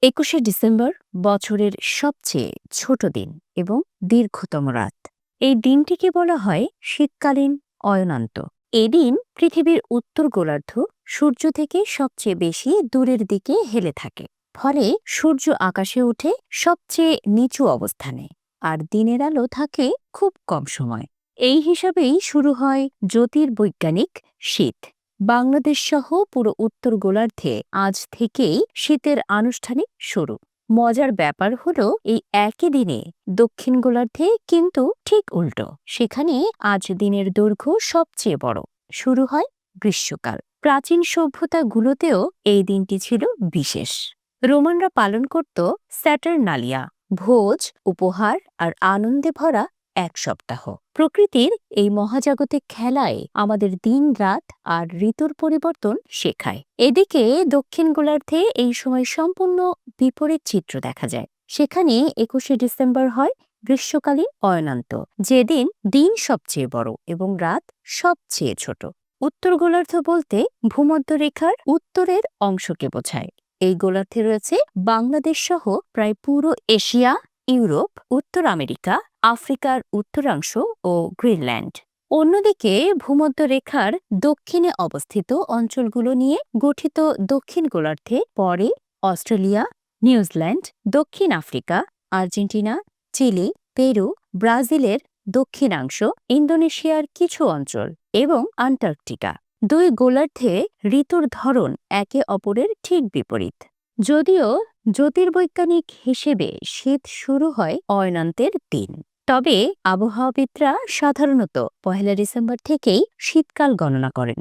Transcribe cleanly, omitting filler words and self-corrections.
২১শে ডিসেম্বর বছরের সবচেয়ে ছোট দিন এবং দীর্ঘতম রাত। এই দিনটিকে বলা হয় শীতকালীন অয়নান্ত। এদিন পৃথিবীর উত্তর গোলার্ধ সূর্য থেকে সবচেয়ে বেশি দূরের দিকে হেলে থাকে। ফলে সূর্য আকাশে ওঠে সবচেয়ে নিচু অবস্থানে, আর দিনের আলো থাকে খুব কম সময়। এই হিসাবেই শুরু হয় জ্যোতির্বৈজ্ঞানিক শীত। বাংলাদেশ সহ পুরো উত্তর গোলার্ধে আজ থেকেই শীতের আনুষ্ঠানিক শুরু। মজার ব্যাপার হলো এই একই দিনে দক্ষিণ গোলার্ধে কিন্তু ঠিক উল্টো। সেখানে আজ দিনের দৈর্ঘ্য সবচেয়ে বড়। শুরু হয় গ্রীষ্মকাল। প্রাচীন সভ্যতাগুলোতেও এই দিনটি ছিল বিশেষ। রোমানরা পালন করত স্যাটারনালিয়া, ভোজ, উপহার আর আনন্দে ভরা এক সপ্তাহ। প্রকৃতির এই মহাজাগতিক খেলায় আমাদের দিন রাত আর ঋতুর পরিবর্তন শেখায়। এদিকে দক্ষিণ গোলার্ধে এই সময় সম্পূর্ণ বিপরীত চিত্র দেখা যায়। সেখানে ২১শে ডিসেম্বর হয় গ্রীষ্মকালীন অয়নান্ত, যেদিন দিন সবচেয়ে বড় এবং রাত সবচেয়ে ছোট। উত্তর গোলার্ধ বলতে ভূমধ্যরেখার উত্তরের অংশকে বোঝায়। এই গোলার্ধে রয়েছে বাংলাদেশ সহ প্রায় পুরো এশিয়া, ইউরোপ, উত্তর আমেরিকা, আফ্রিকার উত্তরাংশ ও গ্রিনল্যান্ড। অন্যদিকে ভূমধ্যরেখার দক্ষিণে অবস্থিত অঞ্চলগুলো নিয়ে গঠিত দক্ষিণ গোলার্ধে পরে অস্ট্রেলিয়া, নিউজিল্যান্ড, দক্ষিণ আফ্রিকা, আর্জেন্টিনা, চিলি, পেরু, ব্রাজিলের দক্ষিণাংশ, ইন্দোনেশিয়ার কিছু অঞ্চল এবং আন্টার্কটিকা। দুই গোলার্ধে ঋতুর ধরন একে অপরের ঠিক বিপরীত। যদিও জ্যোতির্বৈজ্ঞানিক হিসেবে শীত শুরু হয় অয়নান্তের দিন, তবে আবহাওয়াবিদরা সাধারণত ১লা ডিসেম্বর থেকেই শীতকাল গণনা করেন।